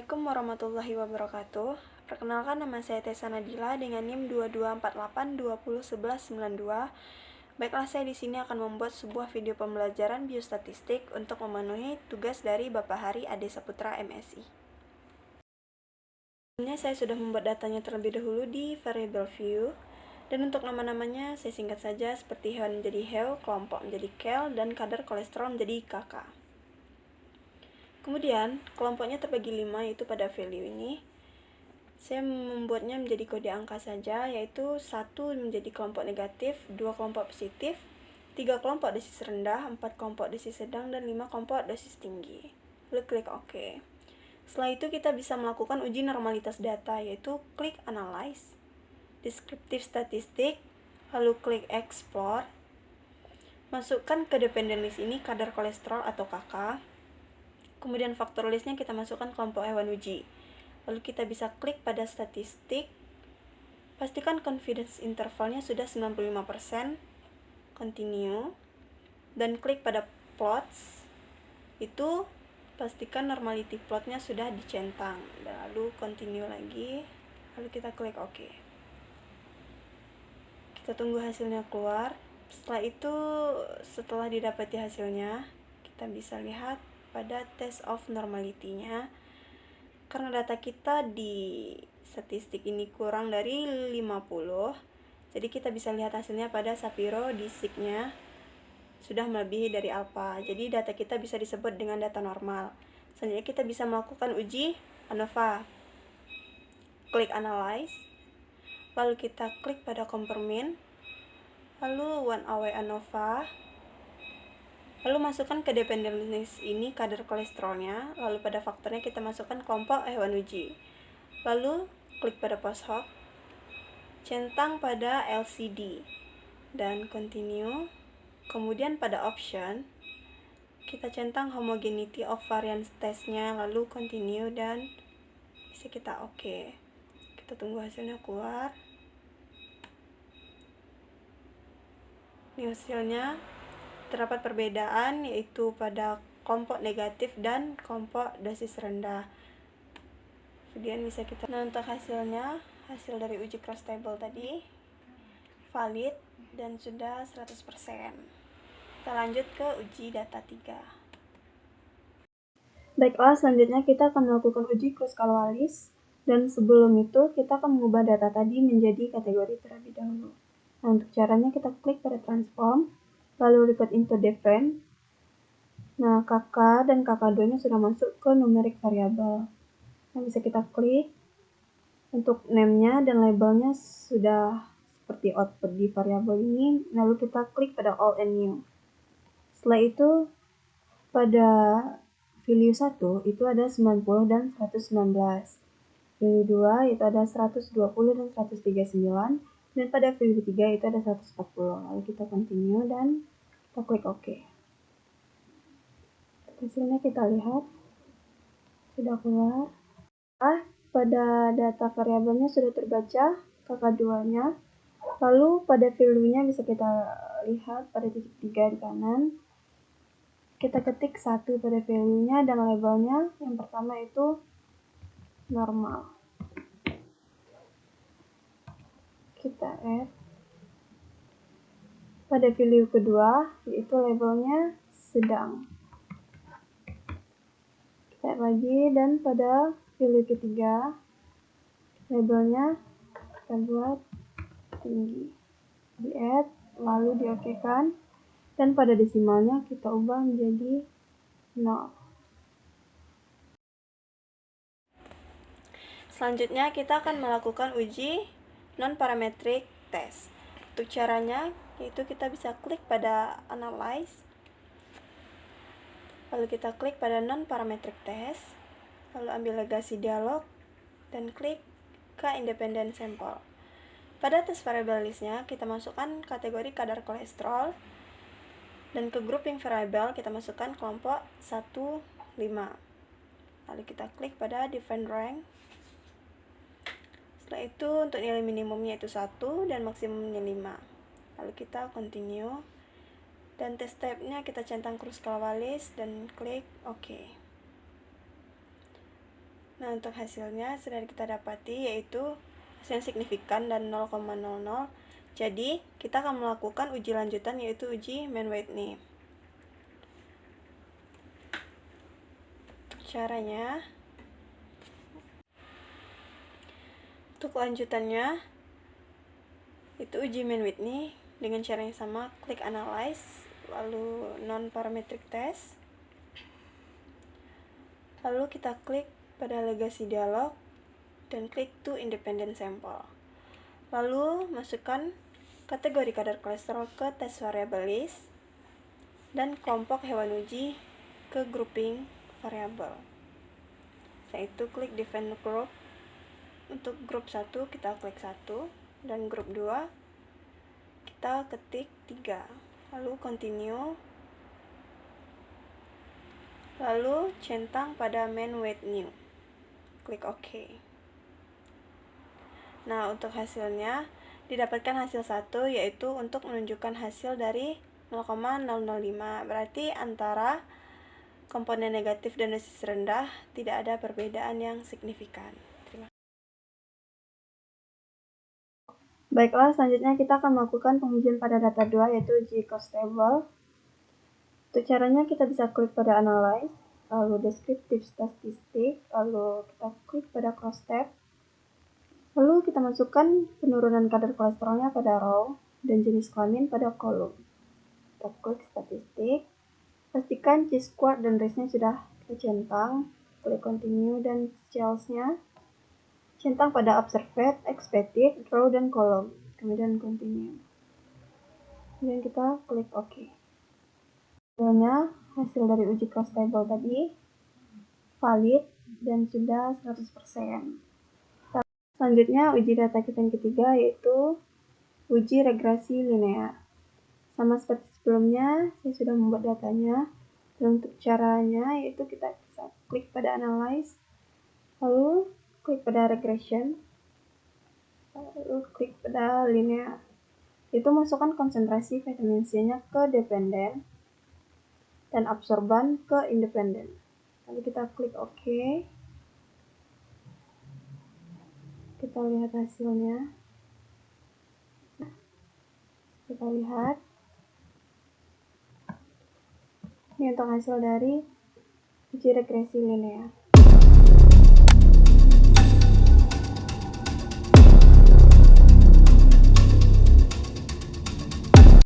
Assalamualaikum warahmatullahi wabarakatuh. Perkenalkan, nama saya Tessa Nadila dengan NIM 2248201192. Baiklah, saya di sini akan membuat sebuah video pembelajaran biostatistik untuk memenuhi tugas dari Bapak Hari Ade Saputra MSI. Sebelumnya saya sudah membuat datanya terlebih dahulu di variable view. Dan untuk nama-namanya saya singkat saja seperti hewan menjadi heu, kelompok menjadi kel, dan kadar kolesterol menjadi kk. Kemudian kelompoknya terbagi 5, yaitu pada value ini. Saya membuatnya menjadi kode angka saja, yaitu 1 menjadi kelompok negatif, 2 kelompok positif, 3 kelompok dosis rendah, 4 kelompok dosis sedang, dan 5 kelompok dosis tinggi. Lalu klik OK. Setelah itu kita bisa melakukan uji normalitas data, yaitu klik Analyze, Descriptive Statistic, lalu klik Explore. Masukkan ke dependent list ini kadar kolesterol atau KK. Kemudian faktor listnya kita masukkan kelompok hewan uji. Lalu kita bisa klik pada statistik. Pastikan confidence intervalnya sudah 95%. Continue. Dan klik pada plots. Itu pastikan normality plotnya sudah dicentang. Dan lalu continue lagi. Lalu kita klik OK. Kita tunggu hasilnya keluar. Setelah itu, setelah didapati hasilnya, kita bisa lihat pada test of normality-nya. Karena data kita di statistik ini kurang dari 50, jadi kita bisa lihat hasilnya pada Shapiro DeSic-nya sudah melebihi dari alpha. Jadi data kita bisa disebut dengan data normal. Selanjutnya kita bisa melakukan uji ANOVA. Klik Analyze, lalu kita klik pada Confirm, lalu One Away ANOVA. Lalu masukkan ke dependent list ini kadar kolesterolnya, lalu pada faktornya kita masukkan kelompok hewan uji. Lalu klik pada post hoc, centang pada LCD, dan continue. Kemudian pada option, kita centang homogeneity of variance test-nya, lalu continue, dan bisa kita OK. Kita tunggu hasilnya keluar. Ini hasilnya. Terdapat perbedaan, yaitu pada kelompok negatif dan kelompok dosis rendah. Kemudian bisa kita, untuk hasilnya, hasil dari uji cross table tadi valid dan sudah 100%. Kita lanjut ke uji data 3. Baiklah, selanjutnya kita akan melakukan uji cross Wallis, dan sebelum itu kita akan mengubah data tadi menjadi kategori terlebih dahulu. Nah, untuk caranya kita klik pada transform, lalu record into different. Nah, KK dan KK2-nya sudah masuk ke numeric variable. Nah, bisa kita klik. Untuk name-nya dan labelnya sudah seperti output di variabel ini. Lalu kita klik pada all and new. Setelah itu, pada value 1 itu ada 90 dan 119. Value 2 itu ada 120 dan 139. Dan pada value 3 itu ada 140. Lalu kita continue dan kita klik OK. Hasilnya kita lihat sudah keluar. Pada data variabelnya sudah terbaca KK2-nya. Lalu pada value-nya bisa kita lihat pada titik 3 di kanan. Kita ketik 1 pada value-nya dan labelnya. Yang pertama itu normal. Kita add. Pada value kedua, yaitu labelnya sedang. Kita add lagi, dan pada value ketiga, labelnya kita buat tinggi. Di add, lalu di OK-kan, dan pada desimalnya kita ubah menjadi 0. Selanjutnya kita akan melakukan uji non-parametric test. Untuk caranya, yaitu kita bisa klik pada Analyze, lalu kita klik pada non-parametric test, lalu ambil legasi dialog, dan klik ke independent sample. Pada test variable listnya, kita masukkan kategori kadar kolesterol, dan ke grouping variable kita masukkan kelompok 1, 5. Lalu kita klik pada define rank. Setelah itu, untuk nilai minimumnya itu 1 dan maksimumnya 5. Lalu kita continue. Dan test type-nya kita centang cross Wallis dan klik OK. Nah, untuk hasilnya sudah kita dapati yaitu hasil signifikan dan 0,00. Jadi, kita akan melakukan uji lanjutan yaitu uji mean weight nih. Caranya, untuk lanjutannya itu uji mean weight nih dengan cara yang sama, klik analyze, lalu non parametric test, lalu kita klik pada legasi dialog dan klik to independent sample, lalu masukkan kategori kadar kolesterol ke tes variable list dan kelompok hewan uji ke grouping variabel. Setelah itu klik define group. Untuk grup 1 kita klik 1 dan grup 2 kita ketik 3, lalu continue, lalu centang pada mean weight new, klik OK. Nah, untuk hasilnya didapatkan hasil 1 yaitu untuk menunjukkan hasil dari 0,005, berarti antara komponen negatif dan dosis rendah tidak ada perbedaan yang signifikan. Baiklah, selanjutnya kita akan melakukan pengujian pada data 2 yaitu uji cost table. Untuk caranya kita bisa klik pada analyze, lalu descriptive statistik, lalu kita klik pada cross tab, lalu kita masukkan penurunan kadar kolesterolnya pada row dan jenis kelamin pada kolom. Kita klik statistik, pastikan chi-square dan race-nya sudah kita centang, klik continue dan cells-nya centang pada observed, expected, row, dan kolom, kemudian continue. Kemudian kita klik OK. Hasilnya, hasil dari uji cross table tadi valid dan sudah 100%. Selanjutnya uji data kita yang ketiga yaitu uji regresi linear. Sama seperti sebelumnya, saya sudah membuat datanya. Dan untuk caranya yaitu kita bisa klik pada analyze, lalu klik pada regression, lalu klik pada linear. Itu masukkan konsentrasi vitamin C-nya ke dependen dan absorban ke independen. Lalu kita klik OK. Kita lihat hasilnya. Kita lihat. Ini untuk hasil dari uji regresi linear.